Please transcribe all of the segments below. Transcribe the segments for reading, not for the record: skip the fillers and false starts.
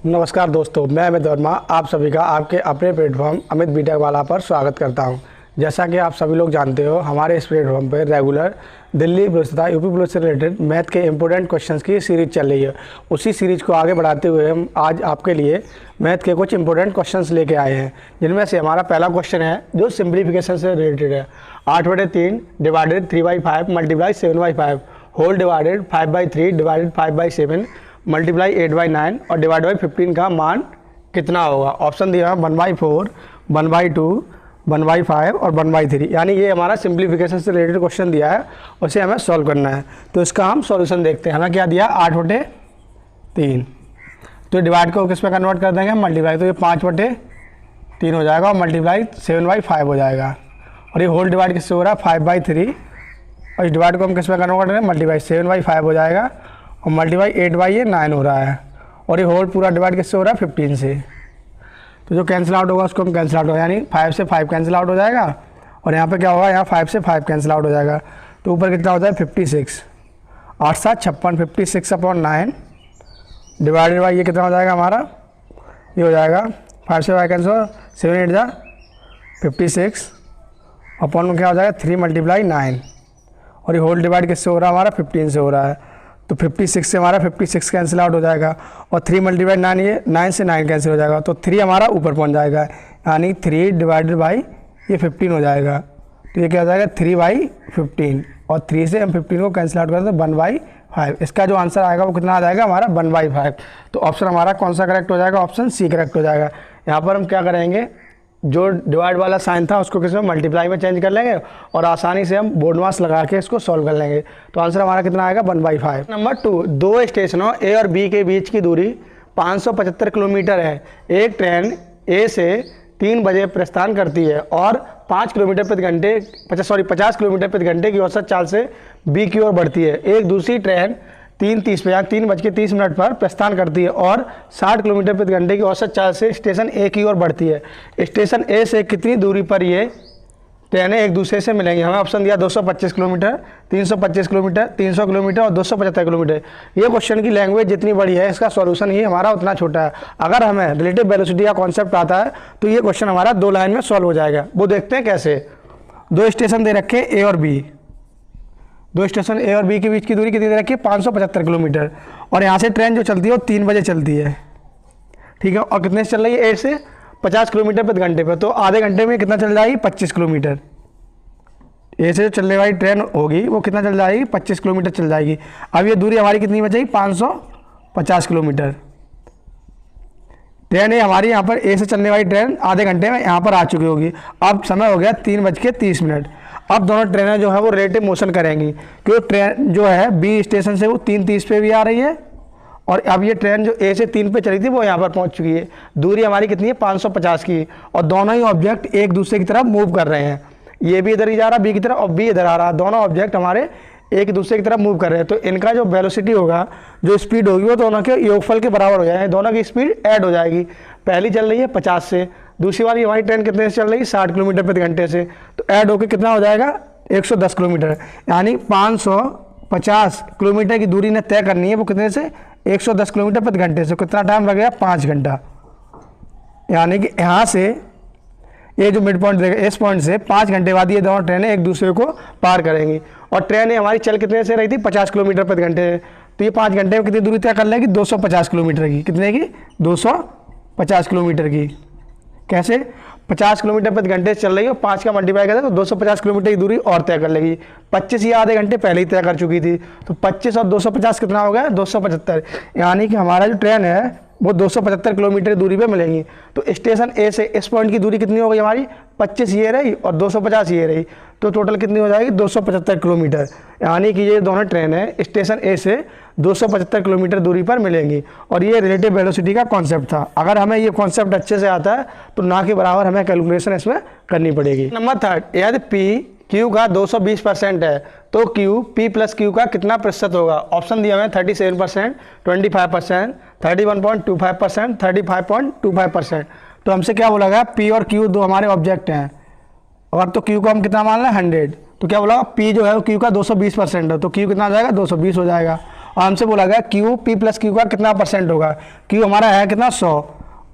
नमस्कार दोस्तों, मैं अमित वर्मा आप सभी का आपके अपने प्लेटफॉर्म अमित बीटेक वाला पर स्वागत करता हूं। जैसा कि आप सभी लोग जानते हो, हमारे इस प्लेटफॉर्म पर रेगुलर दिल्ली पुलिस तथा यूपी पुलिस से रिलेटेड मैथ के इंपॉर्टेंट क्वेश्चंस की सीरीज चल रही है। उसी सीरीज को आगे बढ़ाते हुए हम आज आपके लिए मैथ के कुछ इंपॉर्टेंट क्वेश्चंस लेके आए हैं, जिनमें से हमारा पहला क्वेश्चन है जो सिंप्लीफिकेशन से रिलेटेड है। 8/3 divided 3/5 multiply 7/5 whole divided 5/3 divided 5/7 multiply 8/9 और डिवाइड बाई 15 का मान कितना होगा। ऑप्शन दिया है 1/4, 1/2, 1/5 और 1/3। यानी ये हमारा सिंप्लीफिकेशन से रिलेटेड क्वेश्चन दिया है, उसे हमें सॉल्व करना है। तो इसका हम सॉल्यूशन देखते हैं। हमें क्या दिया 8/3, तो डिवाइड को किस में कन्वर्ट कर देंगे मल्टीप्लाई, तो ये 5/3 हो जाएगा और मल्टीप्लाई 7/5 हो जाएगा। और ये होल डिवाइड किससे हो रहा है 5/3 और इस डिवाइड को हम किस में कन्वर्ट करेंगे मल्टीप्लाई 7/5 हो जाएगा और मल्टीप्लाई 8/9 हो रहा है। और ये होल पूरा डिवाइड किससे हो रहा है 15 से। तो जो कैंसिल आउट होगा उसको हम कैंसिल आउट होगा, यानी 5 से 5 कैंसिल आउट हो जाएगा और यहाँ पे क्या होगा, यहाँ 5 से 5 कैंसिल आउट हो जाएगा। तो ऊपर कितना होता है 56, 8 7 56, 56/9 डिवाइडेड बाई ये कितना हो जाएगा हमारा, ये हो जाएगा 5 से 5 कैंसिल, 7 8 जा 56 अपॉन में क्या हो जाएगा 3 × 9 और ये होल डिवाइड किससे हो रहा है हमारा 15 से हो रहा है। तो 56 से हमारा 56 कैंसिल आउट हो जाएगा और 3 × 9 ये 9 से 9 कैंसिल हो जाएगा। तो 3 हमारा ऊपर पहुंच जाएगा, यानी 3 डिवाइडेड बाई ये 15 हो जाएगा। तो ये क्या हो जाएगा 3/15 और 3 से हम 15 को कैंसिल आउट करते हैं 1/5। इसका जो आंसर आएगा वो कितना आ जाएगा हमारा 1/5। तो ऑप्शन हमारा कौन सा करेक्ट हो जाएगा, ऑप्शन सी करेक्ट हो जाएगा। यहाँ पर हम क्या करेंगे, जो डिवाइड वाला साइन था उसको किसी में मल्टीप्लाई में चेंज कर लेंगे और आसानी से हम बोर्ड मास लगा के इसको सॉल्व कर लेंगे। तो आंसर हमारा कितना आएगा 1/5। नंबर 2, दो स्टेशनों ए और बी के बीच की दूरी 575 किलोमीटर है। एक ट्रेन ए से 3 बजे प्रस्थान करती है और 50 किलोमीटर प्रति घंटे की औसत चाल से बी की ओर बढ़ती है। एक दूसरी ट्रेन 3:30 पर प्रस्थान करती है और 60 किलोमीटर प्रति घंटे की औसत चाल से स्टेशन ए की ओर बढ़ती है। स्टेशन ए से कितनी दूरी पर ये ट्रेनें एक दूसरे से मिलेंगी। हमें ऑप्शन दिया 225 किलोमीटर, 325 किलोमीटर, 300 किलोमीटर और 275 किलोमीटर। ये क्वेश्चन की लैंग्वेज जितनी बड़ी है इसका सॉल्यूशन ही हमारा उतना छोटा है। अगर हमें रिलेटिव वेलोसिटी का कॉन्सेप्ट आता है तो ये क्वेश्चन हमारा 2 लाइन में सॉल्व हो जाएगा। वो देखते हैं कैसे। 2 स्टेशन दे रखे ए और बी, 2 स्टेशन ए और बी के बीच की दूरी कितनी दे रखी है 575 किलोमीटर और यहाँ से ट्रेन जो चलती है वो 3 बजे चलती है, ठीक है। और कितने से चल रही है ए से 50 किलोमीटर प्रति घंटे पर, तो आधे घंटे में कितना चल जाएगी 25 किलोमीटर। ए से जो चलने वाली ट्रेन होगी वो कितना चल जाएगी 25 किलोमीटर चल जाएगी। अब ये दूरी हमारी कितनी बचेगी 550 किलोमीटर। ट्रेन है हमारी यहाँ पर ए से चलने वाली ट्रेन आधे घंटे में यहाँ पर आ चुकी होगी। अब समय हो गया 3:30। अब दोनों ट्रेनें जो है वो रिलेटिव मोशन करेंगी, क्योंकि ट्रेन जो है बी स्टेशन से वो 3:30 पे भी आ रही है और अब ये ट्रेन जो ए से 3 पे चली थी वो यहाँ पर पहुँच चुकी है। दूरी हमारी कितनी है 550 की और दोनों ही ऑब्जेक्ट एक दूसरे की तरफ मूव कर रहे हैं। ये भी इधर ही जा रहा है बी की तरफ और बी इधर आ रहा है। दोनों ऑब्जेक्ट हमारे एक दूसरे की तरफ मूव कर रहे हैं। तो इनका जो वेलोसिटी होगा, जो स्पीड होगी वो दोनों के योगफल के बराबर हो जाएगा। दोनों की स्पीड ऐड हो जाएगी। पहली चल रही है 50 से, दूसरी वाली हमारी ट्रेन कितने से चल रही है 60 किलोमीटर प्रति घंटे से। तो ऐड होकर कितना हो जाएगा 110 किलोमीटर, यानी 550 किलोमीटर की दूरी ने तय करनी है। वो कितने से 110 किलोमीटर प्रति घंटे से। कितना टाइम लगेगा 5 घंटा। यानी कि यहाँ से ये जो मिड पॉइंट देगा इस पॉइंट से 5 घंटे बाद ये दोनों ट्रेनें एक दूसरे को पार करेंगी। और ट्रेनें हमारी चल कितने से रही थी 50 किलोमीटर प्रति घंटे। तो ये 5 घंटे में कितनी दूरी तय कर लेगी 250 किलोमीटर की। कितने की 250 किलोमीटर की। कैसे 50 किलोमीटर प्रति घंटे चल रही है और 5 का मल्टीप्लाई करते तो 250 किलोमीटर की दूरी और तय कर लेगी। 25 ये आधे घंटे पहले ही तय कर चुकी थी। तो 25 और 250 कितना हो गया 275। यानी कि हमारा जो ट्रेन है वो 275 किलोमीटर दूरी पे मिलेंगी। तो स्टेशन ए से इस पॉइंट की दूरी कितनी हो गई हमारी 25 ये रही और 250 ये रही। तो टोटल कितनी हो जाएगी 275 किलोमीटर। यानी कि ये दोनों ट्रेन है स्टेशन ए से 275 किलोमीटर दूरी पर मिलेंगी। और ये रिलेटिव वेलोसिटी का कॉन्सेप्ट था। अगर हमें ये कॉन्सेप्ट अच्छे से आता है तो ना के बराबर हमें कैलकुलेशन इसमें करनी पड़ेगी। नंबर 3, यदि पी क्यू का 220% है तो क्यू पी प्लस क्यू का कितना प्रतिशत होगा। ऑप्शन दिया हमें 37%, 25%, 31.25%, 35.25%। तो हमसे क्या बोला गया पी और क्यू दो हमारे ऑब्जेक्ट हैं और तो क्यू को हम कितना मान लें 100। तो क्या बोला पी जो है वो क्यू का 220% है तो क्यू कितना हो जाएगा 220 हो जाएगा। और हमसे बोला गया क्यू पी प्लस क्यू का कितना परसेंट होगा। क्यू हमारा है कितना 100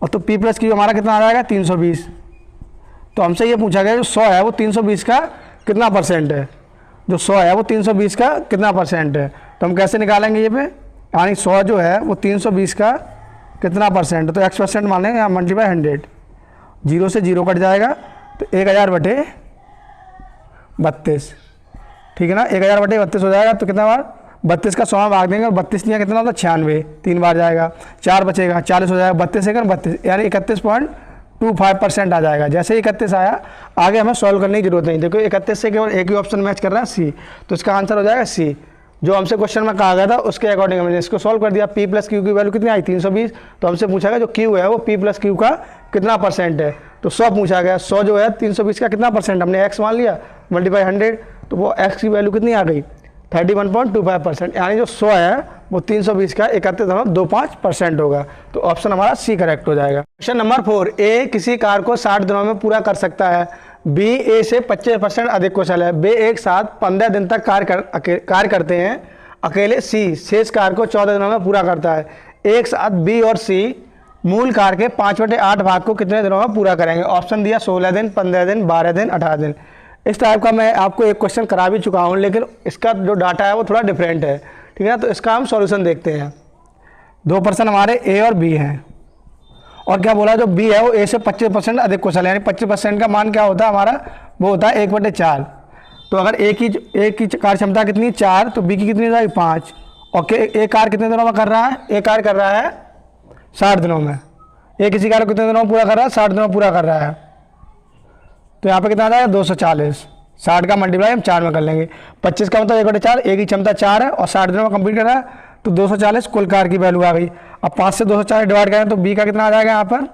और तो पी प्लस क्यू हमारा कितना आ जाएगा 320। तो हमसे ये पूछा गया जो 100 है वो 320 का कितना परसेंट है, जो 100 है वो 320 का कितना परसेंट है। तो हम कैसे निकालेंगे ये पे, यानी 100 जो है वो 320 का कितना परसेंट है, तो x% मान लेंगे, यहाँ मल्टीप्लाई 100, 0 से 0 कट जाएगा तो 1000 बटे 32, ठीक है ना, 1000 बटे 32 हो जाएगा। तो कितना बार 32 का 100 में भाग देंगे और 32 नहीं कितना होता 96, 3 बार जाएगा, 4 बचेगा, 40 हो जाएगा, 32 सेकंड 32, यानी 31.25% आ जाएगा। जैसे 31 आया आगे हमें सॉल्व करने की जरूरत नहीं। देखो 31 से केवल एक ही ऑप्शन मैच कर रहा है सी, तो इसका आंसर हो जाएगा सी। जो हमसे क्वेश्चन में कहा गया था उसके अकॉर्डिंग हमने इसको सॉल्व कर दिया। पी प्लस क्यू की वैल्यू कितनी आई 320, तो हमसे पूछा गया जो क्यू है वो पी प्लस क्यू का कितना परसेंट है, तो 100 पूछा गया। 100 जो है 320 का कितना परसेंट, हमने एक्स मान लिया मल्टीप्लाई 100, तो वो एक्स की वैल्यू कितनी आ गई 31.25%, यानी जो 100 है वो 320 का 31.25% होगा। तो ऑप्शन हमारा सी करेक्ट हो जाएगा। क्वेश्चन नंबर 4, ए किसी कार को 60 दिनों में पूरा कर सकता है, बी ए से 25% अधिक कुशल है, बे एक साथ 15 दिन तक कार्य करते हैं अकेले, सी शेष कार को 14 दिनों में पूरा करता है। एक साथ बी और सी मूल कार के 5/8 भाग को कितने दिनों में पूरा करेंगे। ऑप्शन दिया 16 दिन, 15 दिन, 12 दिन, 18 दिन। इस टाइप का मैं आपको एक क्वेश्चन करा भी चुका हूँ, लेकिन इसका जो डाटा है वो थोड़ा डिफरेंट है, ठीक है ना। तो इसका हम सॉल्यूशन देखते हैं। 2 पर्सन हमारे ए और बी हैं, और क्या बोला जो बी है वो ए से 25% अधिक कुशल है, यानी 25% का मान क्या होता है हमारा, वो होता है 1/4। तो अगर ए की कार्य क्षमता कितनी 4, तो बी की कितनी हो जाएगी 5, और ए कार कितने दिनों में कर रहा है, ए कार कर रहा है 60 दिनों में। ए किसी कार को कितने दिनों में पूरा कर रहा है, 60 दिनों में पूरा कर रहा है। तो यहाँ पे कितना आ जाएगा 240, 60 का मल्टीप्लाई हम 4 में कर लेंगे, 25 का मतलब 1/4, ए की क्षमता 4 है और 60 दिनों में कंप्लीट कर रहा है, तो 240 कुल कार की वैल्यू आ गई। अब 5 से 240 डिवाइड करें तो बी का कितना आ जाएगा यहाँ पर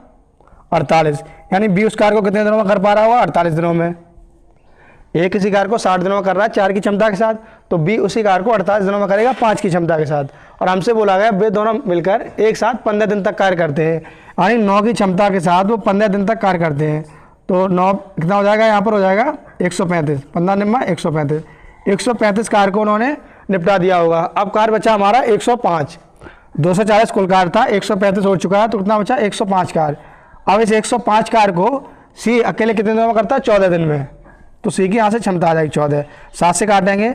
48, यानी बी उस कार को कितने दिनों में कर पा रहा होगा 48 दिनों में। ए किसी कार को 60 दिनों में कर रहा है 4 की क्षमता के साथ, तो बी उसी कार को 48 दिनों में करेगा 5 की क्षमता के साथ। और हमसे बोला गया वे दोनों मिलकर एक साथ 15 दिन तक कार्य करते हैं, यानी 9 की क्षमता के साथ वो 15 दिन तक कार्य करते हैं। तो 9 कितना हो जाएगा यहाँ पर हो जाएगा 135, 15 निम्मा 135, 135 कार को उन्होंने निपटा दिया होगा। अब कार बचा हमारा 105, 240 कुल कार था, 135 हो चुका है, तो कितना बचा 105 कार। अब इस 105 कार को सी अकेले कितने दिनों में करता है 14 दिन में, तो सी की यहाँ से क्षमता आ जाएगी 14, 7 से काटेंगे,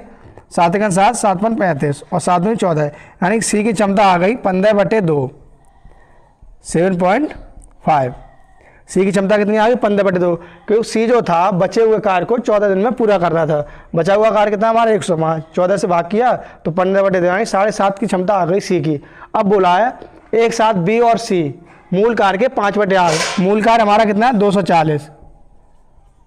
7 का 7, 7 × 35 और 7 में 14, यानी सी की क्षमता आ गई 15/2, 7.5। सी की क्षमता कितनी आ गई 15/2, क्योंकि सी जो था बचे हुए कार को 14 दिन में पूरा करना था। बचा हुआ कार कितना हमारा 105, 14 से भाग किया तो 15/2, यानी 7.5 की क्षमता आ गई सी की। अब बोला है एक साथ बी और सी मूल कार के 5/8, मूल कार हमारा कितना है 240,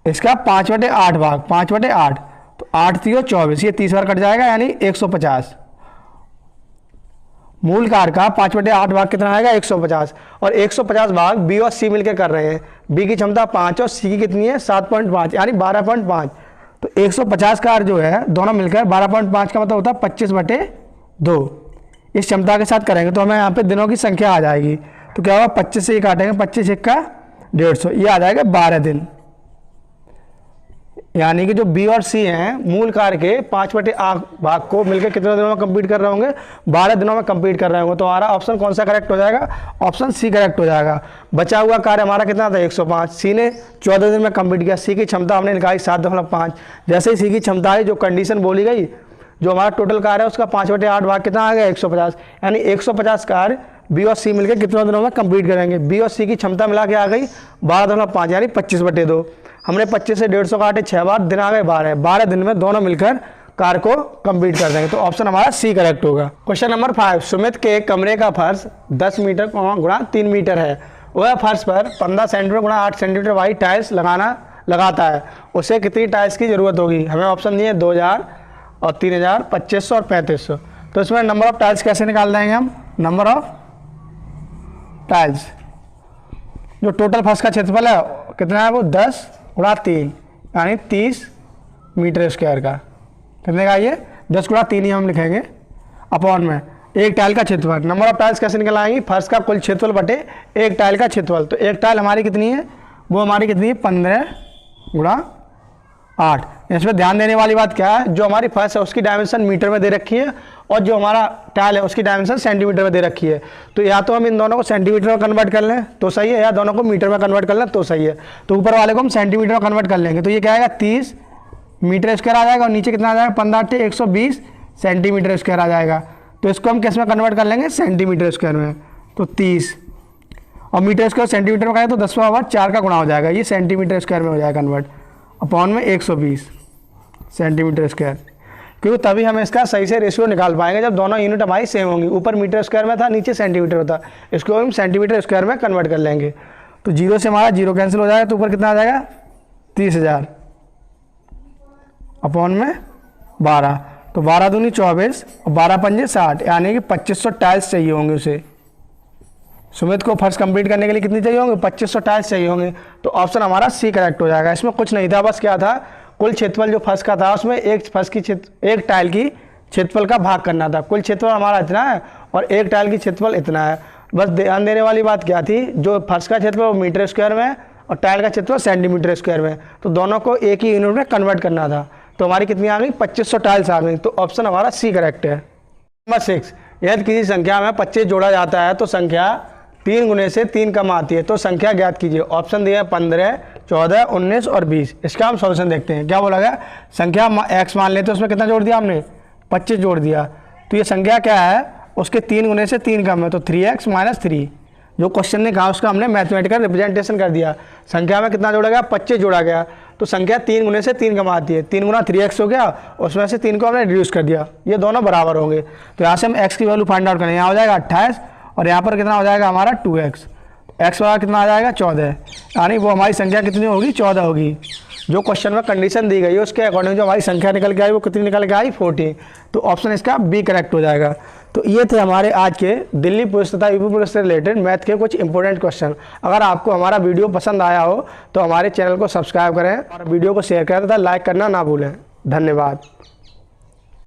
इसका 5/8 भाग, 5/8, तो 8 3 24, ये 30 बार कट जाएगा, यानी 150। मूल कार का 5/8 भाग कितना आएगा 150, और 150 भाग बी और सी मिलकर कर रहे हैं। बी की क्षमता 5 और सी की कितनी है 7.5, यानी 12.5। तो 150 कार जो है दोनों मिलकर 12.5 का मतलब होता है 25/2। इस क्षमता के साथ करेंगे तो हमें यहाँ पे दिनों की संख्या आ जाएगी। तो क्या होगा 25 से ये काटेंगे, 25 1 का 150, ये आ जाएगा 12 दिन। यानी कि जो बी और सी हैं मूल कार के 5/8 भाग को मिलकर कितने दिनों में कंप्लीट कर रहे होंगे 12 दिनों में कंप्लीट कर रहे होंगे। तो हमारा ऑप्शन कौन सा करेक्ट हो जाएगा, ऑप्शन सी करेक्ट हो जाएगा। बचा हुआ कार्य हमारा कितना था 105, सी ने 14 दिन में कंप्लीट किया, सी की क्षमता हमने निकाली 7.5। जैसे ही सी की क्षमता आई जो कंडीशन बोली गई, जो हमारा टोटल कार है उसका 5/8 भाग कितना आ गया 150, यानी 150 कार बी और सी मिलकर कितने दिनों में कंप्लीट करेंगे। बी और सी की क्षमता मिला के आ गई 12.5, यानी 25/2। हमने 25 से 150 काटे 6 बार, दिन आ गए 12, 12 दिन में दोनों मिलकर कार को कंप्लीट कर देंगे। तो ऑप्शन हमारा सी करेक्ट होगा। क्वेश्चन नंबर 5, सुमित के कमरे का फर्श 10 मीटर गुणा 3 मीटर है, वह फर्श पर 15 सेंटीमीटर गुणा 8 सेंटीमीटर वाली टाइल्स लगाता है, उसे कितनी टाइल्स की जरूरत होगी। हमें ऑप्शन दिए 2000 और 3000, 2500 और 3500। तो इसमें नंबर ऑफ टाइल्स कैसे निकाल देंगे हम, नंबर ऑफ टाइल्स, जो टोटल फर्श का क्षेत्रफल है कितना है वो 10 गुणा 3, यानी 30 मीटर स्क्वायर का। कितने का ये 10 गुणा 3 ही हम लिखेंगे अपॉन में एक टाइल का क्षेत्रफल। नंबर ऑफ टाइल्स कैसे निकल आएंगी, फर्श का कुल क्षेत्रफल बटे एक टाइल का क्षेत्रफल। तो एक टाइल हमारी कितनी है, वो हमारी कितनी है 15 गुणा 8, इसमें ध्यान देने वाली बात क्या है, जो हमारी फर्श है उसकी डायमेंशन मीटर में दे रखी है और जो हमारा टाइल है उसकी डायमेंशन सेंटीमीटर में दे रखी है। तो या तो हम इन दोनों को सेंटीमीटर में कन्वर्ट कर लें तो सही है, या दोनों को मीटर में कन्वर्ट कर लें तो सही है। तो ऊपर वाले को हम सेंटीमीटर में कन्वर्ट कर लेंगे, तो ये क्या आएगा 30 मीटर स्क्वायर आ जाएगा और नीचे कितना आ जाएगा 15 120 सेंटीमीटर स्क्वायर आ जाएगा। तो इसको हम किस में कन्वर्ट कर लेंगे, सेंटीमीटर स्क्वायर में। तो 30 और मीटर स्क्वायर सेंटीमीटर में करें तो 10⁻4 का गुणा हो जाएगा, ये सेंटीमीटर स्क्वायर में हो जाएगा कन्वर्ट, अपॉन में 120 सेंटीमीटर स्क्वायर। क्योंकि तभी हम इसका सही से रेशियो निकाल पाएंगे जब दोनों यूनिट हमारी सेम होंगी। ऊपर मीटर स्क्वायर में था, नीचे सेंटीमीटर होता, इसको हम सेंटीमीटर स्क्वायर में कन्वर्ट कर लेंगे। तो 0 से हमारा 0 कैंसिल हो जाएगा, तो ऊपर कितना आ जाएगा 30,000 अपॉन में 12। तो 12 दूनी 24 और 12 पंजे 60, यानी कि 2500 टाइल्स चाहिए होंगे उसे। सुमित को फर्श कंप्लीट करने के लिए कितनी चाहिए होंगे, 2500 टाइल्स चाहिए होंगे। तो ऑप्शन हमारा सी करेक्ट हो जाएगा। इसमें कुछ नहीं था, बस क्या था, कुल क्षेत्रफल जो फर्श का था उसमें एक टाइल की क्षेत्रफल का भाग करना था। कुल क्षेत्रफल हमारा इतना है और एक टाइल की क्षेत्रफल इतना है। बस ध्यान देने वाली बात क्या थी, जो फर्श का क्षेत्रफल वो मीटर स्क्वायर में और टाइल का क्षेत्रफल सेंटीमीटर स्क्वायर में, तो दोनों को एक ही यूनिट में कन्वर्ट करना था। तो हमारी कितनी आ गई, 2500 टाइल्स आ गई। तो ऑप्शन हमारा सी करेक्ट है। नंबर 6, यदि किसी संख्या में 25 जोड़ा जाता है तो संख्या 3 गुने से 3 कम आती है, तो संख्या ज्ञात कीजिए। ऑप्शन दिए 15 14 19 और 20। इसका हम सॉल्यूशन देखते हैं। क्या बोला गया, संख्या x मान लेते, तो उसमें कितना जोड़ दिया हमने, 25 जोड़ दिया। तो ये संख्या क्या है, उसके 3 गुने से 3 कम है, तो 3x - 3। जो क्वेश्चन ने कहा उसका हमने मैथमेटिकल रिप्रेजेंटेशन कर दिया। संख्या में कितना जोड़ा गया, 25 जोड़ा गया, तो संख्या 3 गुने से 3 कम आती है। 3 गुना 3x हो गया, उसमें से 3 को हमने रिड्यूस कर दिया, ये दोनों बराबर होंगे। तो यहाँ से हम x की वैल्यू फाइंड आउट करें, यहाँ हो जाएगा 28 और यहाँ पर कितना हो जाएगा हमारा 2x। x वाला कितना आ जाएगा 14, यानी वो हमारी संख्या कितनी होगी, 14 होगी। जो क्वेश्चन में कंडीशन दी गई है उसके अकॉर्डिंग जो हमारी संख्या निकल के आई वो कितनी निकल के आई, 40। तो ऑप्शन इसका बी करेक्ट हो जाएगा। तो ये थे हमारे आज के दिल्ली पुलिस तथा यूपी पुलिस से रिलेटेड मैथ के कुछ इंपॉर्टेंट क्वेश्चन। अगर आपको हमारा वीडियो पसंद आया हो तो हमारे चैनल को सब्सक्राइब करें और वीडियो को शेयर करें तथा लाइक करना ना भूलें। धन्यवाद।